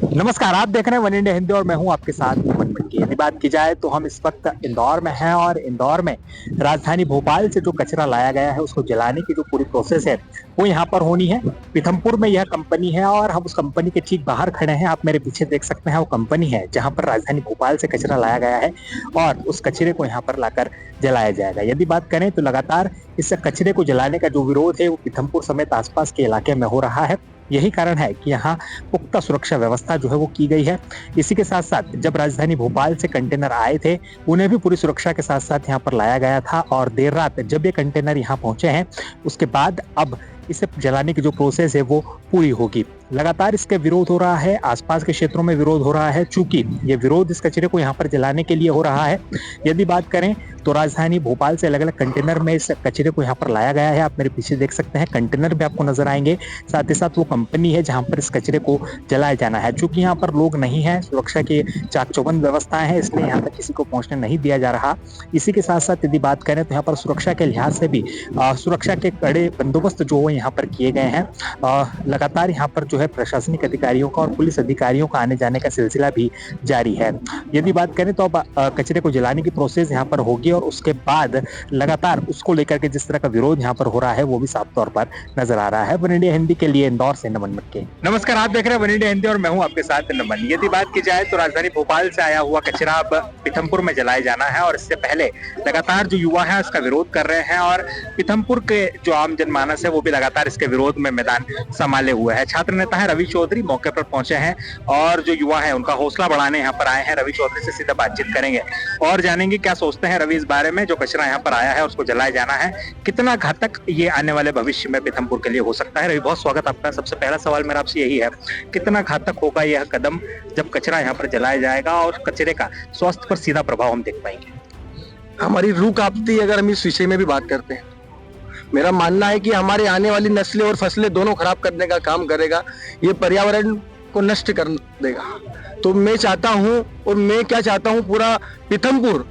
नमस्कार, आप देख रहे हैं वन इंडिया हिंदी और मैं हूं आपके साथ नमन मटकी। यदि बात की जाए तो हम इस वक्त इंदौर में हैं और इंदौर में राजधानी भोपाल से जो कचरा लाया गया है उसको जलाने की जो पूरी प्रोसेस है वो यहाँ पर होनी है। पीथमपुर में यह कंपनी है और हम उस कंपनी के ठीक बाहर खड़े हैं। आप मेरे पीछे देख सकते हैं वो कंपनी है जहाँ पर राजधानी भोपाल से कचरा लाया गया है और उस कचरे को यहाँ पर लाकर जलाया जाएगा। यदि बात करें तो लगातार इस कचरे को जलाने का जो विरोध है वो पीथमपुर समेत आसपास के इलाके में हो रहा है। यही कारण है कि यहाँ पुख्ता सुरक्षा व्यवस्था जो है वो की गई है। इसी के साथ साथ जब राजधानी भोपाल से कंटेनर आए थे उन्हें भी पूरी सुरक्षा के साथ साथ यहाँ पर लाया गया था और देर रात जब ये कंटेनर यहाँ पहुंचे हैं उसके बाद अब इसे जलाने की जो प्रोसेस है वो पूरी होगी। लगातार इसका विरोध हो रहा है, आसपास के क्षेत्रों में विरोध हो रहा है चूंकि ये विरोध इस कचरे को यहाँ पर जलाने के लिए हो रहा है। यदि बात करें तो राजधानी भोपाल से अलग अलग कंटेनर में इस कचरे को यहाँ पर लाया गया है। आप मेरे पीछे देख सकते हैं कंटेनर भी आपको नजर आएंगे। साथ ही साथ वो कंपनी है जहाँ पर इस कचरे को जलाया जाना है। चूंकि यहाँ पर लोग नहीं है, सुरक्षा की चाक चौबंद व्यवस्थाएं हैं, इसलिए यहाँ तक किसी को पहुंचने नहीं दिया जा रहा। इसी के साथ साथ यदि बात करें तो यहाँ पर सुरक्षा के लिहाज से भी सुरक्षा के कड़े बंदोबस्त जो यहाँ पर किए गए हैं। लगातार यहाँ पर जो है प्रशासनिक अधिकारियों का और पुलिस अधिकारियों का आने जाने का सिलसिला भी जारी है। यदि बात करें तो अब कचरे को जलाने की प्रोसेस यहाँ पर होगी और उसके बाद लगातार उसको लेकर के जिस तरह का विरोध यहाँ पर हो रहा है वो भी साफ तौर पर नजर आ रहा है। वन इंडिया हिंदी के लिए इंदौर से नमन मटके। नमस्कार, आप देख रहे हैं वन इंडिया हिंदी और मैं हूं आपके साथ नमन। यदि बात की जाए तो राजधानी भोपाल से आया हुआ कचरा अब पीथमपुर में जलाया जाना है और इससे पहले लगातार जो युवा है उसका विरोध कर रहे हैं और पीथमपुर के जो आम जनमानस है वो भी लगातार इसके विरोध में मैदान संभाले हुए है। छात्र नेता है रवि चौधरी मौके पर पहुंचे हैं और जो युवा है उनका हौसला बढ़ाने यहाँ पर आए हैं। रवि चौधरी से सीधा बातचीत करेंगे और जानेंगे क्या सोचते हैं रवि इस बारे में। जो कचरा यहाँ पर आया है उसको जलाया जाना है, कितना घातक ये आने वाले भविष्य में पीथमपुर के लिए हो सकता है। रवि, बहुत स्वागत आपका। सबसे पहला सवाल मेरा आपसे यही है, कितना घातक होगा यह कदम जब कचरा यहाँ पर जलाया जाएगा और कचरे का स्वास्थ्य पर सीधा प्रभाव हम देख पाएंगे? हमारी रूह कांपती है अगर हम इस विषय में भी बात करते हैं। मेरा मानना है कि हमारे आने वाली नस्लें और फसलें दोनों खराब करने का काम करेगा, ये पर्यावरण को नष्ट कर देगा। तो मैं चाहता हूं और मैं क्या चाहता हूं, पूरा पीथमपुर,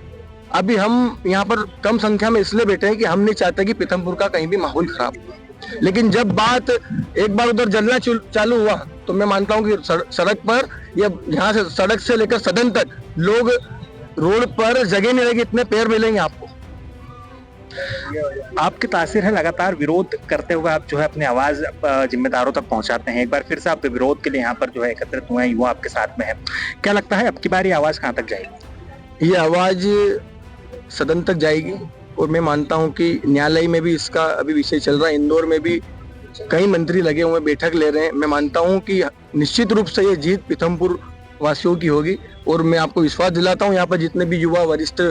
अभी हम यहाँ पर कम संख्या में इसलिए बैठे हैं कि हम नहीं चाहते कि पीथमपुर का कहीं भी माहौल खराब हो। लेकिन जब बात एक बार उधर जलना चालू हुआ तो मैं मानता हूँ कि सड़क पर या यहाँ से सड़क से लेकर सदन तक लोग रोड पर जगह नहीं रहेगी, इतने पैर मिलेंगे आपको। आपकी तासीर है, लगातार विरोध करते हुए आप जो है अपनी आवाज जिम्मेदारों तक पहुंचाते हैं। एक बार फिर से आप विरोध के लिए यहाँ पर जो है एकत्रित हुए हैं, युवा आपके साथ में है। क्या लगता है अब की बार ये आवाज कहाँ तक जाएगी? ये आवाज सदन तक जाएगी और मैं मानता हूं कि न्यायालय में भी इसका अभी विषय चल रहा है। इंदौर में भी कई मंत्री लगे हुए बैठक ले रहे हैं। मैं मानता हूं कि निश्चित रूप से ये जीत पीथमपुर वासियों की होगी और मैं आपको विश्वास दिलाता हूं, यहाँ पर जितने भी युवा वरिष्ठ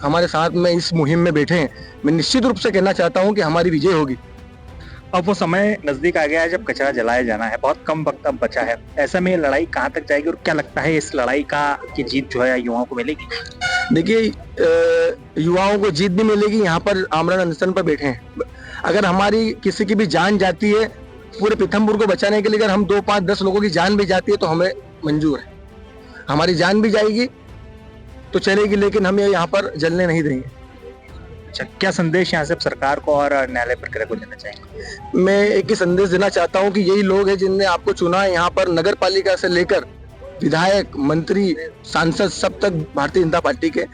हमारे साथ में इस मुहिम में बैठे हैं, मैं निश्चित रूप से कहना चाहता हूं कि हमारी विजय होगी। अब वो समय नजदीक आ गया है जब कचरा जलाया जाना है, बहुत कम वक्त अब बचा है। ऐसे में लड़ाई कहाँ तक जाएगी और क्या लगता है इस लड़ाई की जीत जो है युवाओं को मिलेगी? देखिए, युवाओं को जीत भी मिलेगी। यहाँ पर आमरण अनशन पर बैठे हैं। अगर हमारी किसी की भी जान जाती है पूरे पीथमपुर को बचाने के लिए, अगर हम 2, 5, 10 लोगों की जान भी जाती है तो हमें मंजूर है। हमारी जान भी जाएगी तो चलेगी, लेकिन हम यहाँ पर जलने नहीं देंगे। अच्छा, क्या संदेश यहाँ से सरकार को और न्यायालय प्रक्रिया को देना चाहेंगे? मैं एक ही संदेश देना चाहता हूँ कि यही लोग हैं जिनने आपको चुना है। यहाँ पर नगर पालिका से लेकर विधायक, मंत्री, सांसद सब तक भारतीय जनता पार्टी के।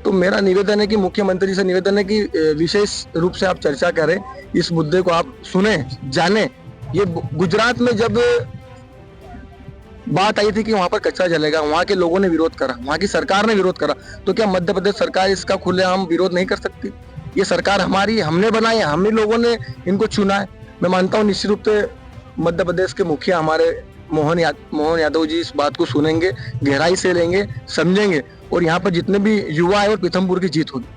तो मेरा निवेदन है कि मुख्यमंत्री से निवेदन है कि विशेष रूप से आप चर्चा करें, इस मुद्दे को आप सुने, जाने। ये गुजरात में जब बात आई थी कि वहां पर कचरा जलेगा, वहां के लोगों ने विरोध करा, वहां की सरकार ने विरोध करा, तो क्या मध्य प्रदेश सरकार इसका खुलेआम विरोध नहीं कर सकती? ये सरकार हमारी, हमने बनाई है, हम ही लोगों ने इनको चुना है। मैं मानता हूँ निश्चित रूप से मध्य प्रदेश के मुखिया हमारे मोहन यादव जी इस बात को सुनेंगे, गहराई से लेंगे, समझेंगे और यहाँ पर जितने भी युवा है और पीथमपुर की जीत होगी।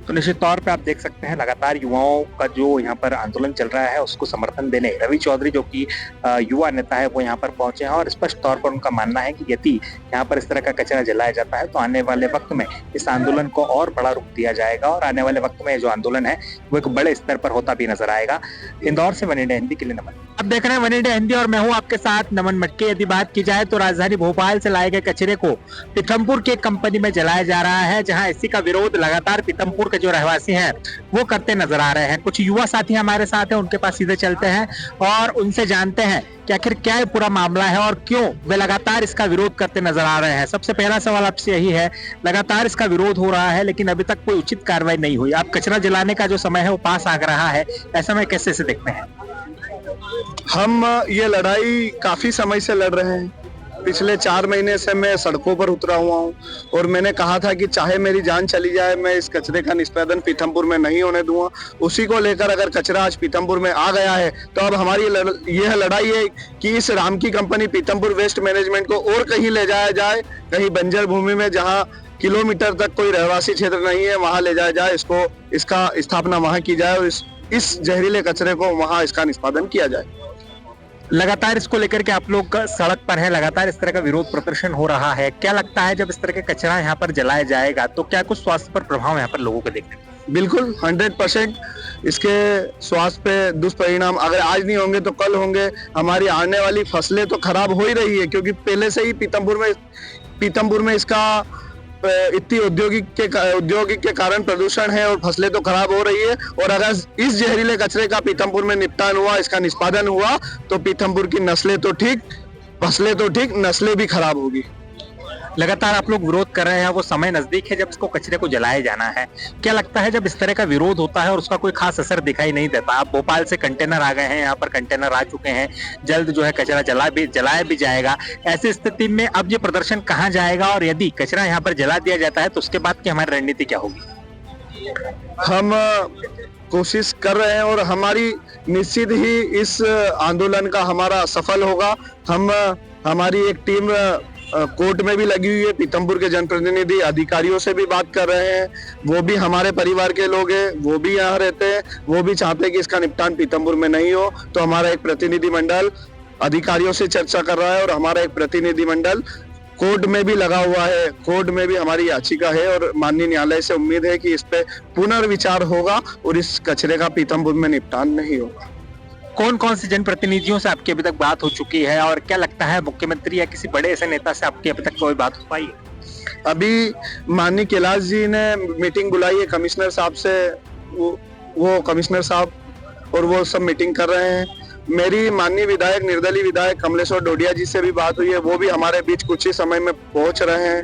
तो निश्चित तौर पे आप देख सकते हैं लगातार युवाओं का जो यहाँ पर आंदोलन चल रहा है उसको समर्थन देने रवि चौधरी जो कि युवा नेता है वो यहाँ पर पहुंचे हैं और स्पष्ट तौर पर उनका मानना है कि यदि यहाँ पर इस तरह का कचरा जलाया जाता है तो आने वाले वक्त में इस आंदोलन को और बड़ा रूप दिया जाएगा और आने वाले वक्त में जो आंदोलन है वो एक बड़े स्तर पर होता भी नजर आएगा। इंदौर से वन इंडिया हिंदी के लिए नमन। आप देख रहे हैं वन इंडिया हिंदी और मैं हूं आपके साथ नमन मटके। यदि बात की जाए तो राजधानी भोपाल से लाए गए कचरे को पीथमपुर की एक कंपनी में जलाया जा रहा है, जहां इसी का विरोध लगातार पीथमपुर के जो रहवासी हैं वो करते नजर आ रहे हैं। कुछ युवा साथी हमारे साथ हैं, उनके पास सीधे चलते हैं और उनसे जानते हैं कि आखिर क्या ये पूरा मामला है और क्यों वे लगातार इसका विरोध करते नजर आ रहे हैं। सबसे पहला सवाल आपसे यही है, लगातार इसका विरोध हो रहा है लेकिन अभी तक कोई उचित कार्रवाई नहीं हुई। आप कचरा जलाने का जो समय है वो पास आ रहा है, ऐसा में कैसे से देखते हैं? हम ये लड़ाई काफी समय से लड़ रहे हैं। पिछले 4 महीने से मैं सड़कों पर उतरा हुआ हूँ और मैंने कहा था कि चाहे मेरी जान चली जाए, मैं इस कचरे का निष्पादन पीथमपुर में नहीं होने दूंगा। उसी को लेकर अगर कचरा आज पीथमपुर में आ गया है तो अब हमारी यह लड़ाई है कि इस राम की कंपनी पीथमपुर वेस्ट मैनेजमेंट को और कहीं ले जाया जाए, कहीं बंजर भूमि में जहाँ किलोमीटर तक कोई रहवासी क्षेत्र नहीं है वहां ले जाया जाए, इसका स्थापना वहां की जाए और इस जहरीले कचरे को वहां इसका निष्पादन किया जाए। लगातार इसको लेकर के आप लोग सड़क पर हैं, लगातार इस तरह का विरोध प्रदर्शन हो रहा है। क्या लगता है जब इस तरह का कचरा यहाँ पर जलाया जाएगा तो क्या कुछ स्वास्थ्य पर प्रभाव यहाँ पर लोगों को देखने को? बिल्कुल 100% इसके स्वास्थ्य पे दुष्परिणाम अगर आज नहीं होंगे तो कल होंगे। हमारी आने वाली फसलें तो खराब हो ही रही है क्योंकि पहले से ही पीथमपुर में इसका इतनी औद्योगिक के कारण प्रदूषण है और फसलें तो खराब हो रही है। और अगर इस जहरीले कचरे का पीथमपुर में निपटान हुआ, इसका निष्पादन हुआ तो पीथमपुर की नस्लें तो ठीक, फसलें तो ठीक, नस्लें भी खराब होगी। लगातार आप लोग विरोध कर रहे हैं, वो समय नजदीक है जब इसको कचरे को जलाया जाना है। क्या लगता है जब इस तरह का विरोध होता है और उसका कोई खास असर दिखाई नहीं देता? आप भोपाल से कंटेनर आ गए हैं, यहाँ पर कंटेनर आ चुके हैं, जल्द जो है कचरा जलाया भी जाएगा। ऐसी स्थिति में अब ये प्रदर्शन कहाँ जाएगा और यदि कचरा यहाँ पर जला दिया जाता है तो उसके बाद की हमारी रणनीति क्या होगी? हम कोशिश कर रहे हैं और हमारी निश्चित ही इस आंदोलन का हमारा सफल होगा। हमारी एक टीम कोर्ट में भी लगी हुई है, पीथमपुर के जनप्रतिनिधि अधिकारियों से भी बात कर रहे हैं, वो भी हमारे परिवार के लोग हैं, वो भी यहाँ रहते हैं, वो भी चाहते हैं कि इसका निपटान पीथमपुर में नहीं हो। तो हमारा एक प्रतिनिधि मंडल अधिकारियों से चर्चा कर रहा है और हमारा एक प्रतिनिधि मंडल कोर्ट में भी लगा हुआ है। कोर्ट में भी हमारी याचिका है और माननीय न्यायालय से उम्मीद है कि इस पे पुनर्विचार होगा और इस कचरे का पीथमपुर में निपटान नहीं होगा। कौन कौन से जनप्रतिनिधियों से आपकी अभी तक बात हो चुकी है और क्या लगता है मुख्यमंत्री या किसी बड़े ऐसे नेता से आपकी अभी तक कोई बात हो पाई है? अभी माननीय कैलाश जी ने मीटिंग बुलाई है कमिश्नर साहब से, वो कमिश्नर साहब और वो सब मीटिंग कर रहे हैं। मेरी माननीय विधायक निर्दलीय विधायक कमलेश्वर डोडिया जी से भी बात हुई है, वो भी हमारे बीच कुछ ही समय में पहुंच रहे हैं।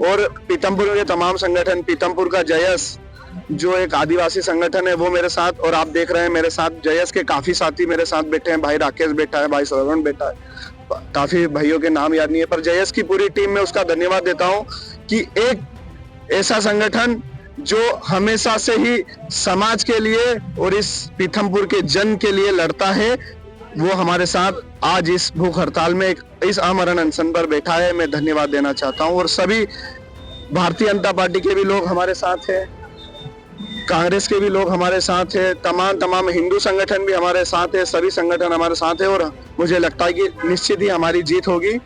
और पीथमपुर के तमाम संगठन, पीथमपुर का जयस जो एक आदिवासी संगठन है वो मेरे साथ, और आप देख रहे हैं मेरे साथ जयस के काफी साथी मेरे साथ बैठे हैं। भाई राकेश बैठा है, भाई श्रवण बैठा है, काफी भाइयों के नाम याद नहीं है, पर जयस की पूरी टीम में उसका धन्यवाद देता हूं कि एक ऐसा संगठन जो हमेशा से ही समाज के लिए और इस पीथमपुर के जन के लिए लड़ता है, वो हमारे साथ आज इस भूख हड़ताल में इस आमरण अनशन पर बैठा है। मैं धन्यवाद देना चाहता हूं। और सभी भारतीय जनता पार्टी के भी लोग हमारे साथ हैं, कांग्रेस के भी लोग हमारे साथ है, तमाम हिंदू संगठन भी हमारे साथ है, सभी संगठन हमारे साथ है और मुझे लगता है कि निश्चित ही हमारी जीत होगी।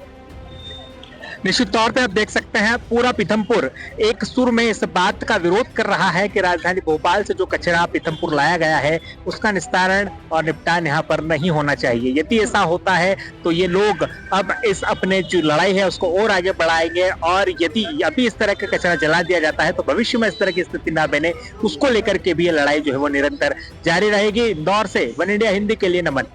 निश्चित तौर पे आप देख सकते हैं पूरा पीथमपुर एक सुर में इस बात का विरोध कर रहा है कि राजधानी भोपाल से जो कचरा पीथमपुर लाया गया है उसका निस्तारण और निपटान यहाँ पर नहीं होना चाहिए। यदि ऐसा होता है तो ये लोग अब इस अपने जो लड़ाई है उसको और आगे बढ़ाएंगे और यदि अभी इस तरह का कचरा जला दिया जाता है तो भविष्य में इस तरह की स्थिति ना बने, उसको लेकर के भी ये लड़ाई जो है वो निरंतर जारी रहेगी। इंदौर से वन इंडिया हिंदी के लिए नमन।